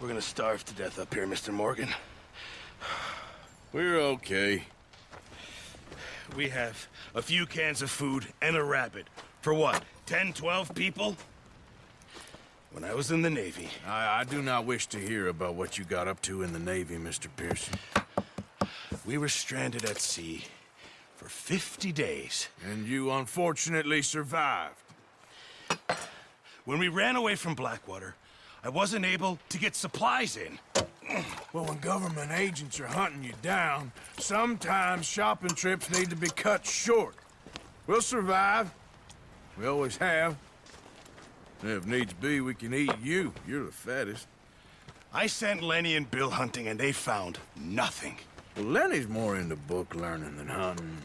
We're gonna starve to death up here, Mr. Morgan. We're okay. We have a few cans of food and a rabbit. For what, 10, 12 people? When I was in the Navy... I do not wish to hear about what you got up to in the Navy, Mr. Pearson. We were stranded at sea for 50 days. And you unfortunately survived. When we ran away from Blackwater, I wasn't able to get supplies in. Well, when government agents are hunting you down, sometimes shopping trips need to be cut short. We'll survive. We always have. And if needs be, we can eat you. You're the fattest. I sent Lenny and Bill hunting, and they found nothing. Well, Lenny's more into book learning than hunting.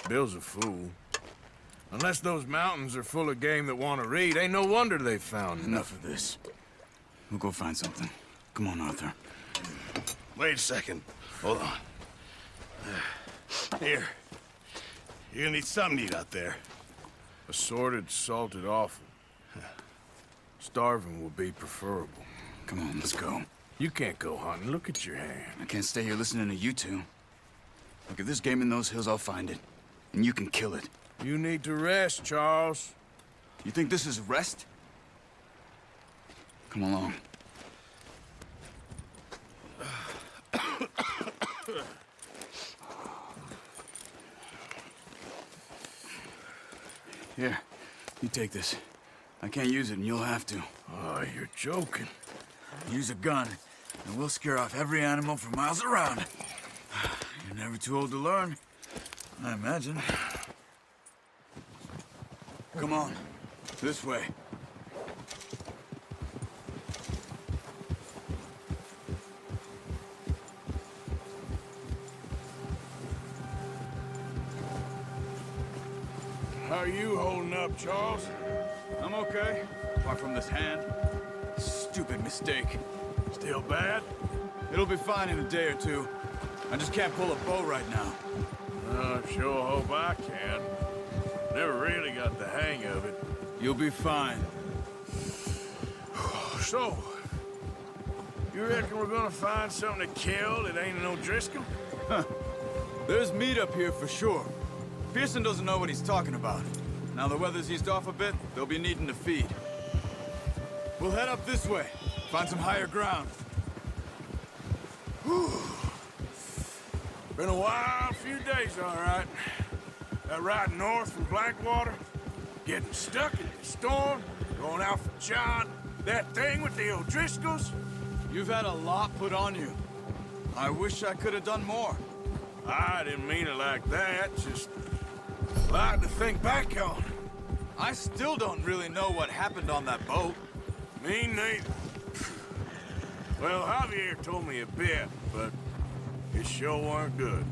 Bill's a fool. Unless those mountains are full of game that want to read, ain't no wonder they found Enough of this. We'll go find something. Come on, Arthur. Wait a second. Hold on. Here. You're gonna need something to eat out there. Assorted, salted offal. Starving would be preferable. Come on, let's go. You can't go hunting. Look at your hand. I can't stay here listening to you two. Look, if there's game in those hills, I'll find it. And you can kill it. You need to rest, Charles. You think this is rest? Come along. Here, you take this. I can't use it, and you'll have to. Oh, you're joking. Use a gun, and we'll scare off every animal for miles around. You're never too old to learn, I imagine. Come on, this way. How are you holding up, Charles? I'm okay, apart from this hand. Stupid mistake. Still bad? It'll be fine in a day or two. I just can't pull a bow right now. I sure hope I can. Never really got the hang of it. You'll be fine. So, you reckon we're gonna find something to kill that ain't no Driscoll? There's meat up here for sure. Pearson doesn't know what he's talking about. Now the weather's eased off a bit, they'll be needing to feed. We'll head up this way, find some higher ground. Been a wild few days, all right. That ride north from Blackwater, getting stuck in the storm, going out for John, that thing with the O'Driscolls. You've had a lot put on you. I wish I could have done more. I didn't mean it like that, just a lot to think back on. I still don't really know what happened on that boat. Me neither. Well, Javier told me a bit, but it sure weren't good.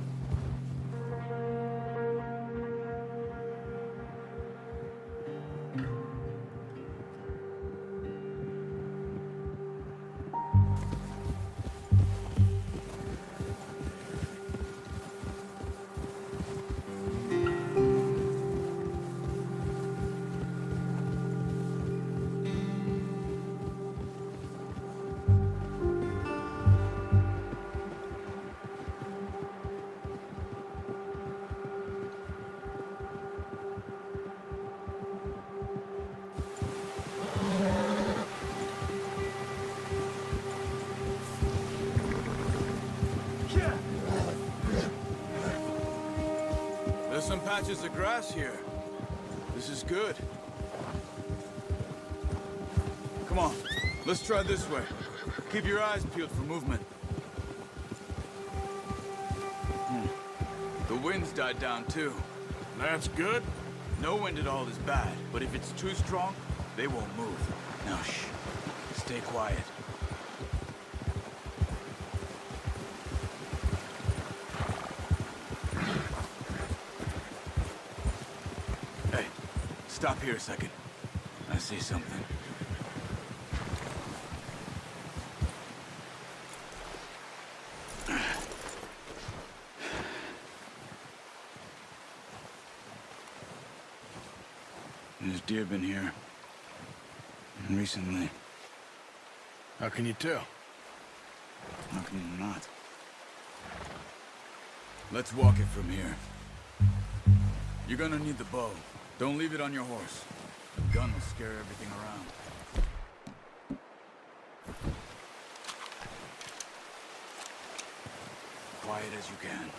There's some patches of grass here. This is good. Come on, let's try this way. Keep your eyes peeled for movement. The wind's died down too. That's good. No wind at all is bad, but if it's too strong, they won't move. Now shh, stay quiet. Hey, stop here a second. I see something. There's deer been here. Recently. How can you tell? How can you not? Let's walk it from here. You're gonna need the bow. Don't leave it on your horse. The gun will scare everything around. Quiet as you can.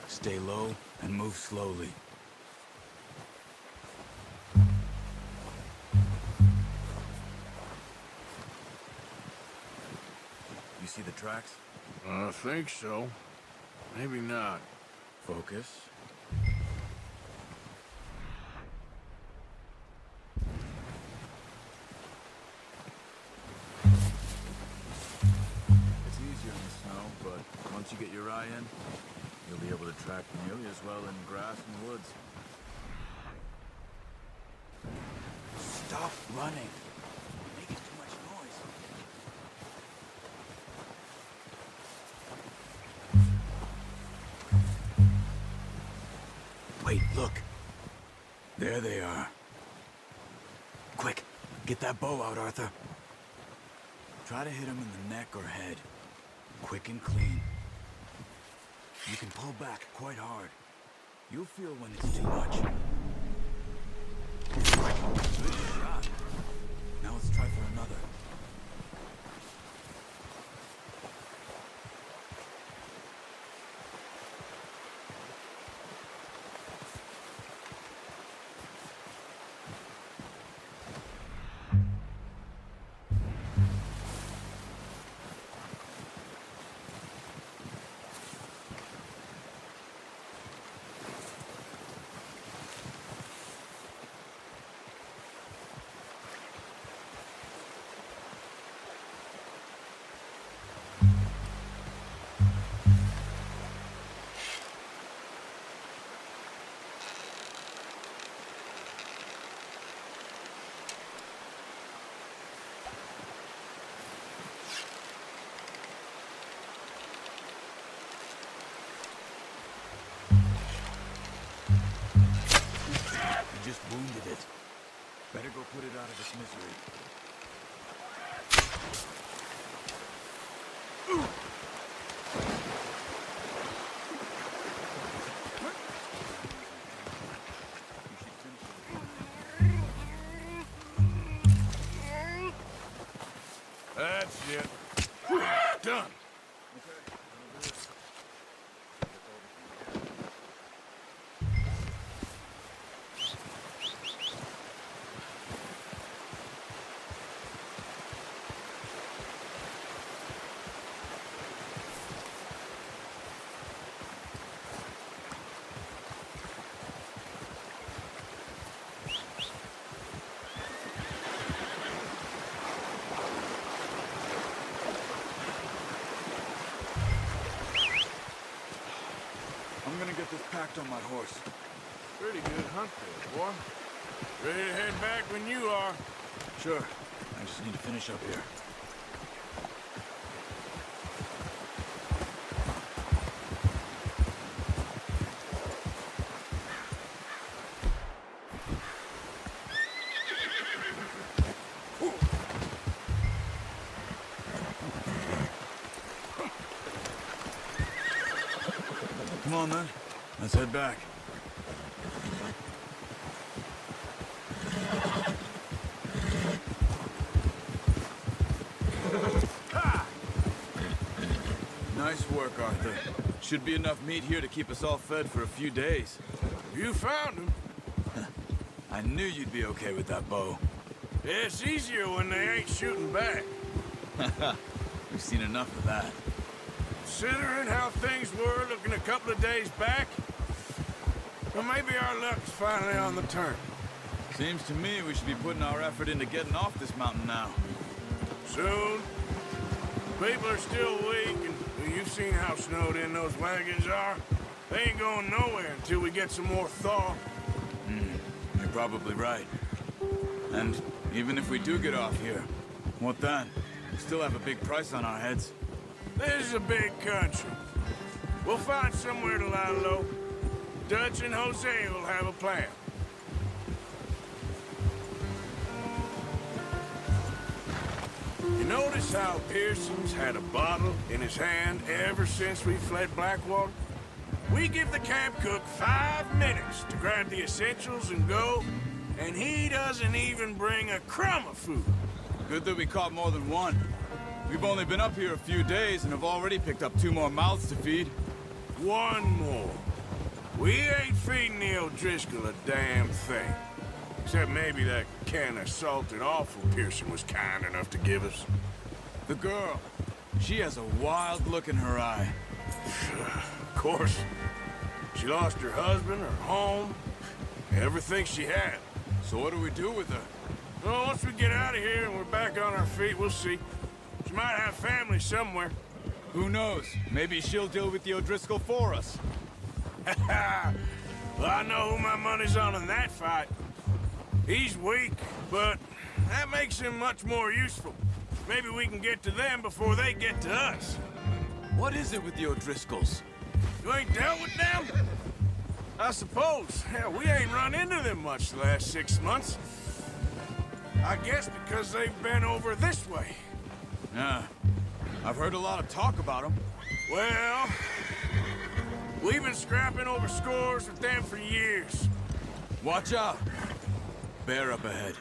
Stay low and move slowly. You see the tracks? I think so. Maybe not. Focus. It's easier in the snow, but once you get your eye in, you'll be able to track nearly as well in grass and woods. Stop running. You're making too much noise. Wait, look. There they are. Quick, get that bow out, Arthur. Try to hit him in the neck or head. Quick and clean. You can pull back quite hard. You'll feel when it's too much. Good shot. Now let's try for another. Just wounded it. Better go put it out of its misery. That's it. Done. I'm gonna get this packed on my horse. Pretty good hunt there, boy. Ready to head back when you are. Sure. I just need to finish up here. Come on, then. Let's head back. Nice work, Arthur. Should be enough meat here to keep us all fed for a few days. You found him. I knew you'd be okay with that bow. It's easier when they ain't shooting back. We've seen enough of that. Considering how things were looking a couple of days back, well, maybe our luck's finally on the turn. Seems to me we should be putting our effort into getting off this mountain now. Soon. People are still weak, and well, you've seen how snowed in those wagons are. They ain't going nowhere until we get some more thaw. You're probably right. And even if we do get off here, what then? We still have a big price on our heads. This is a big country. We'll find somewhere to lie low. Dutch and Jose will have a plan. You notice how Pearson's had a bottle in his hand ever since we fled Blackwater? We give the camp cook 5 minutes to grab the essentials and go, and he doesn't even bring a crumb of food. Good that we caught more than one. We've only been up here a few days and have already picked up 2 more mouths to feed. 1 more. We ain't feeding the O'Driscoll a damn thing. Except maybe that can of salted offal Pearson was kind enough to give us. The girl, she has a wild look in her eye. Of course. She lost her husband, her home, everything she had. So what do we do with her? Well, once we get out of here and we're back on our feet, we'll see. She might have family somewhere. Who knows? Maybe she'll deal with the O'Driscoll for us. Well, I know who my money's on in that fight. He's weak, but that makes him much more useful. Maybe we can get to them before they get to us. What is it with the O'Driscolls? You ain't dealt with them? I suppose. Hell, we ain't run into them much the last 6 months. I guess because they've been over this way. Yeah. I've heard a lot of talk about them. Well, we've been scrapping over scores with them for years. Watch out. Bear up ahead.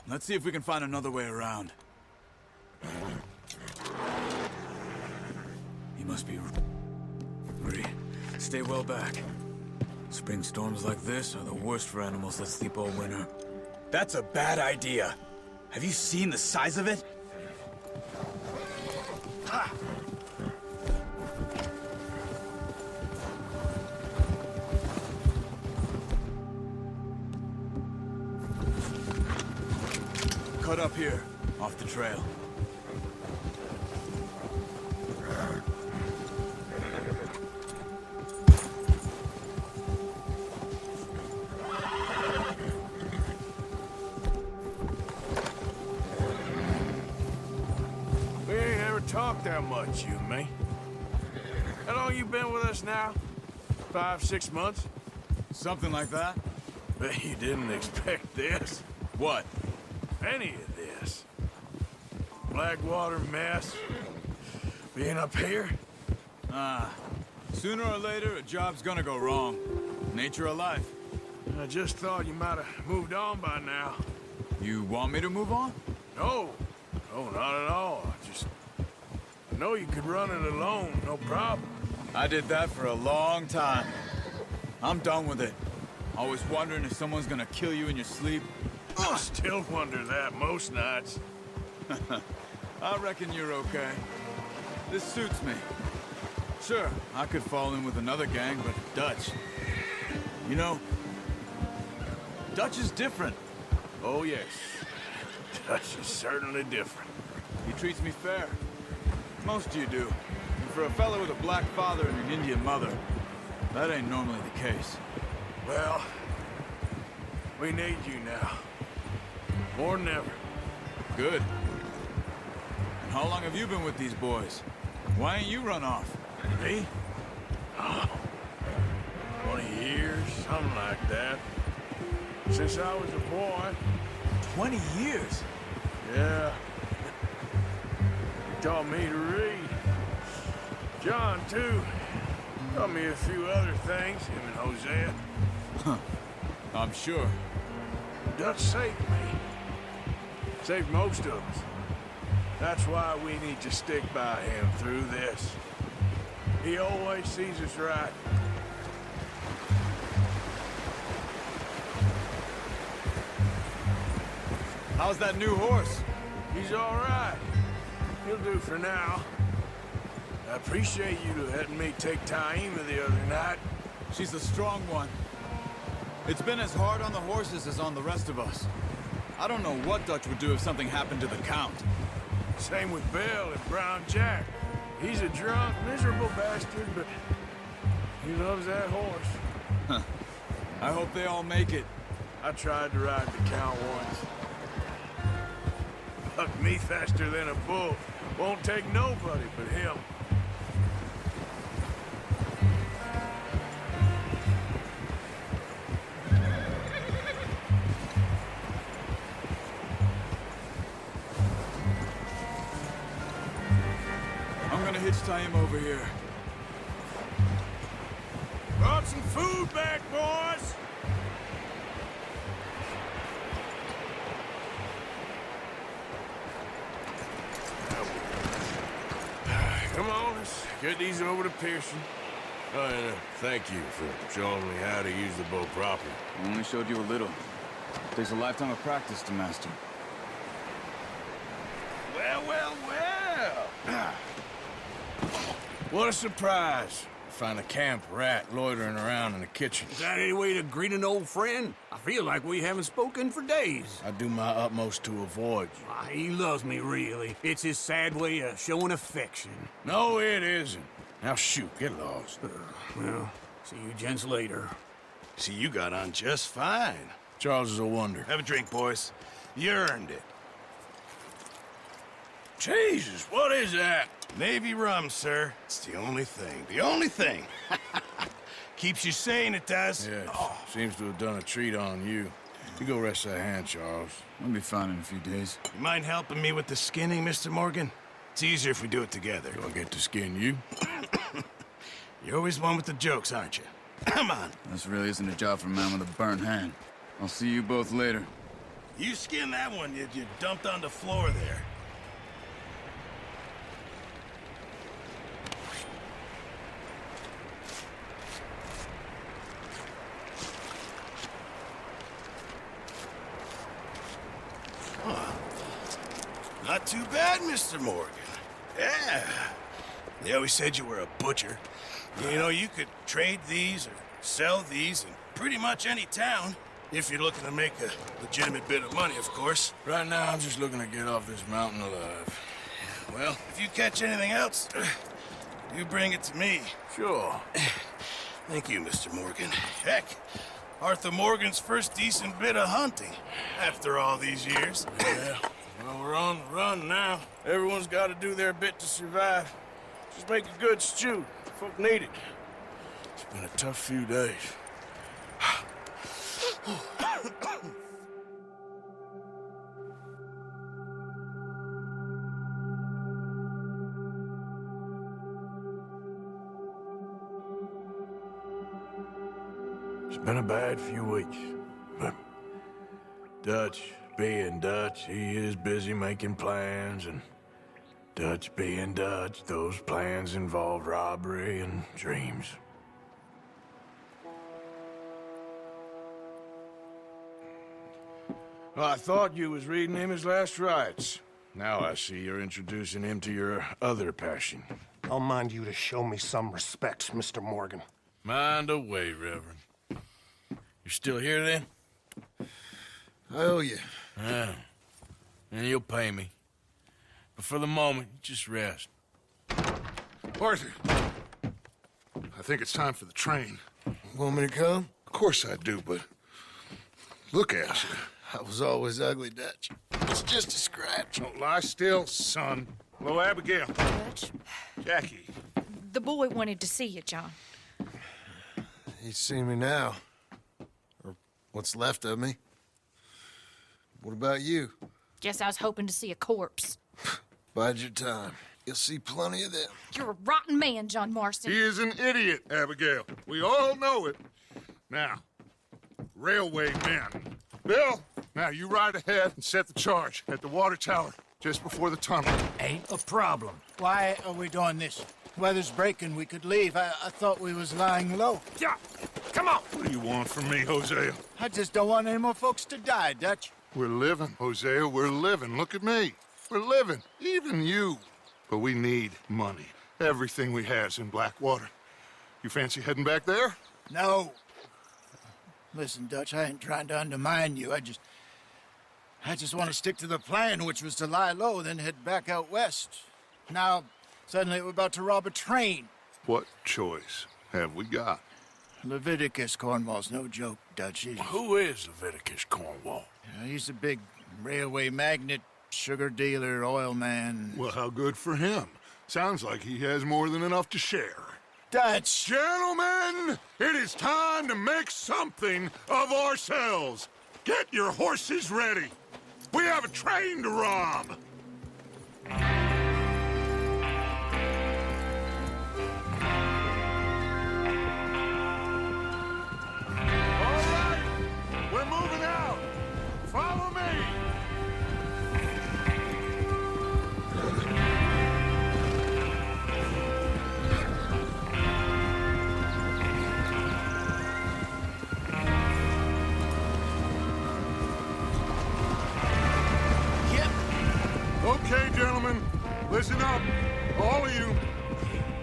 Let's see if we can find another way around. He must be... Bree, stay well back. Spring storms like this are the worst for animals that sleep all winter. That's a bad idea. Have you seen the size of it? Ha! Cut up here, off the trail. We ain't ever talked that much, you and me. How long you been with us now? 5, 6 months? Something like that? Bet you didn't expect this. What? Any of this. Blackwater mess. Being up here? Sooner or later, a job's gonna go wrong. Nature of life. I just thought you might have moved on by now. You want me to move on? No. No, not at all. I know you could run it alone, no problem. I did that for a long time. I'm done with it. Always wondering if someone's gonna kill you in your sleep. I still wonder that most nights. I reckon you're okay. This suits me. Sure, I could fall in with another gang, but Dutch... You know, Dutch is different. Oh, yes. Dutch is certainly different. He treats me fair. Most of you do. And for a fellow with a black father and an Indian mother, that ain't normally the case. Well, we need you now. More than ever. Good. And how long have you been with these boys? Why ain't you run off? Me? Oh, 20 years, something like that. Since I was a boy. 20 years? Yeah. He taught me to read. John, too. Taught me a few other things, him and Hosea. I'm sure. Dutch saved me. Saved most of us. That's why we need to stick by him through this. He always sees us right. How's that new horse? He's all right. He'll do for now. I appreciate you letting me take Taima the other night. She's a strong one. It's been as hard on the horses as on the rest of us. I don't know what Dutch would do if something happened to the Count. Same with Bill and Brown Jack. He's a drunk, miserable bastard, but he loves that horse. I hope they all make it. I tried to ride the Count once. Bucked me faster than a bull. Won't take nobody but him. hitch tie him over here. Brought some food back, boys! Come on, let's get these over to Pearson. Oh, and thank you for showing me how to use the bow properly. I only showed you a little. Takes a lifetime of practice to master. Well, well, well. What a surprise. Find a camp rat loitering around in the kitchen. Is that any way to greet an old friend? I feel like we haven't spoken for days. I do my utmost to avoid you. Ah, he loves me, really. It's his sad way of showing affection. No, it isn't. Now shoot, get lost. Well, see you gents later. See, you got on just fine. Charles is a wonder. Have a drink, boys. You earned it. Jesus, what is that? Navy rum, sir. It's the only thing. The only thing. Keeps you sane, it does. Yeah, seems to have done a treat on you. You go rest that hand, Charles. I'll be fine in a few days. You mind helping me with the skinning, Mr. Morgan? It's easier if we do it together. Do I get to skin you? You're always one with the jokes, aren't you? Come on. This really isn't a job for a man with a burnt hand. I'll see you both later. You skin that one you dumped on the floor there. Not too bad, Mr. Morgan. Yeah. They always said you were a butcher. You know, you could trade these or sell these in pretty much any town. If you're looking to make a legitimate bit of money, of course. Right now, I'm just looking to get off this mountain alive. Well, if you catch anything else, you bring it to me. Sure. Thank you, Mr. Morgan. Heck, Arthur Morgan's first decent bit of hunting after all these years. Yeah. Well, we're on the run now. Everyone's got to do their bit to survive. Just make a good stew. Folk need it. It's been a tough few days. It's been a bad few weeks, but Dutch being Dutch, he is busy making plans, and Dutch being Dutch, those plans involve robbery and dreams. Well, I thought you was reading him his last rites. Now I see you're introducing him to your other passion. I'll mind you to show me some respect, Mr. Morgan. Mind away, Reverend. You still here, then? I owe you. Yeah. And you'll pay me. But for the moment, just rest. Arthur, I think it's time for the train. Want me to come? Of course I do, but look at you. I was always ugly, Dutch. It's just a scratch. Don't lie still, son. Hello, Abigail. Dutch, Jackie. the boy wanted to see you, John. He's seen me now. Or what's left of me. What about you? Guess I was hoping to see a corpse. Bide your time. You'll see plenty of them. You're a rotten man, John Marston. He is an idiot, Abigail. We all know it. Now, railway men. Bill, now you ride ahead and set the charge at the water tower just before the tunnel. Ain't a problem. Why are we doing this? Weather's breaking, we could leave. I thought we was lying low. Yeah, come on. What do you want from me, Hosea? I just don't want any more folks to die, Dutch. We're living, Hosea, we're living. Look at me. We're living, even you. But we need money. Everything we has in Blackwater. You fancy heading back there? No. Listen, Dutch, I ain't trying to undermine you. I just want to stick to the plan, which was to lie low, then head back out west. Now, suddenly we're about to rob a train. What choice have we got? Leviticus Cornwall's no joke, Dutch. Who is Leviticus Cornwall? He's a big railway magnate, sugar dealer, oil man. Well, how good for him. Sounds like he has more than enough to share. Dutch! Gentlemen, it is time to make something of ourselves. Get your horses ready. We have a train to rob. All of you,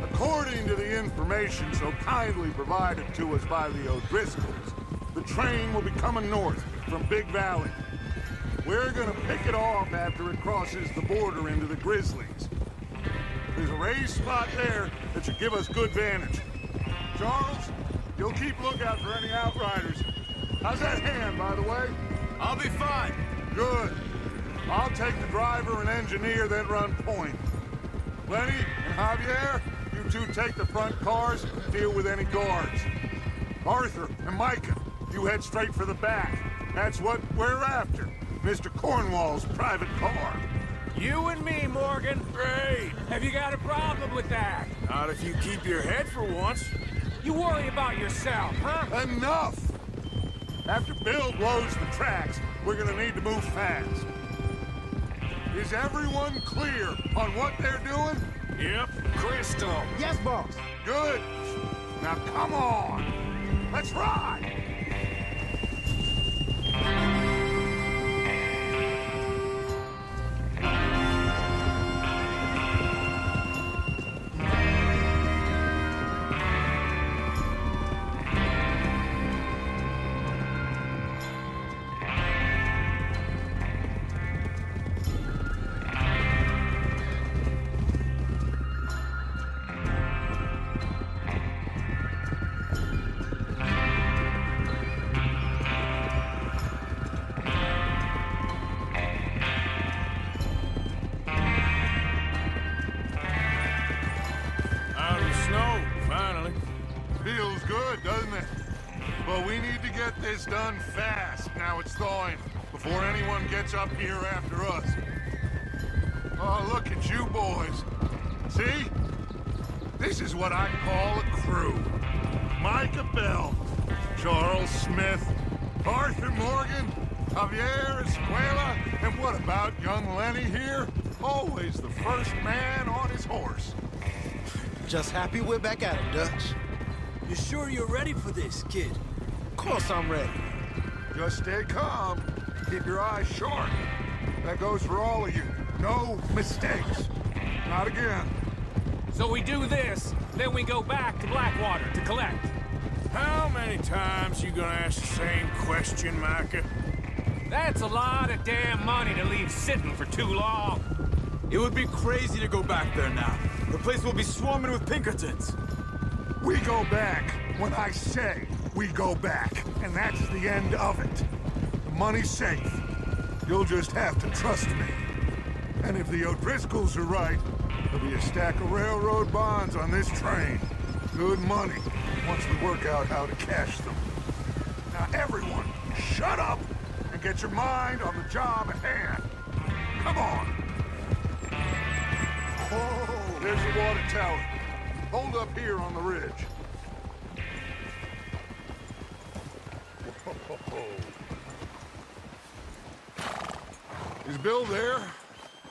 according to the information so kindly provided to us by the O'Driscolls, the train will be coming north from Big Valley. We're gonna pick it off after it crosses the border into the Grizzlies. There's a raised spot there that should give us good vantage. Charles, you'll keep lookout for any outriders. How's that hand, by the way? I'll be fine. Good. I'll take the driver and engineer, then run point. Lenny and Javier, you two take the front cars, deal with any guards. Arthur and Micah, you head straight for the back. That's what we're after. Mr. Cornwall's private car. You and me, Morgan. Great. Have you got a problem with that? Not if you keep your head for once. You worry about yourself, huh? Enough! After Bill blows the tracks, we're gonna need to move fast. Is everyone clear on what they're doing? Yep, crystal. Yes, boss. Good. Now come on. Let's ride! Feels good, doesn't it? But we need to get this done fast. Now it's thawing, before anyone gets up here after us. Oh, look at you boys. See? This is what I call a crew. Micah Bell, Charles Smith, Arthur Morgan, Javier Escuela, and what about young Lenny here? Always the first man on his horse. Just happy we're back at it, Dutch. You sure you're ready for this, kid? Of course I'm ready. Just stay calm. Keep your eyes sharp. That goes for all of you. No mistakes. Not again. So we do this, then we go back to Blackwater to collect. How many times you gonna ask the same question, Micah? That's a lot of damn money to leave sitting for too long. It would be crazy to go back there now. The place will be swarming with Pinkertons. We go back when I say we go back, and that's the end of it. The money's safe. You'll just have to trust me. And if the O'Driscolls are right, there'll be a stack of railroad bonds on this train. Good money, once we work out how to cash them. Now everyone, shut up and get your mind on the job at hand. Come on. Oh, there's the water tower. Hold up here on the ridge. Whoa. Is Bill there?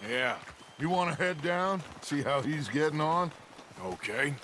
Yeah, You want to head down, see how he's getting on? okay.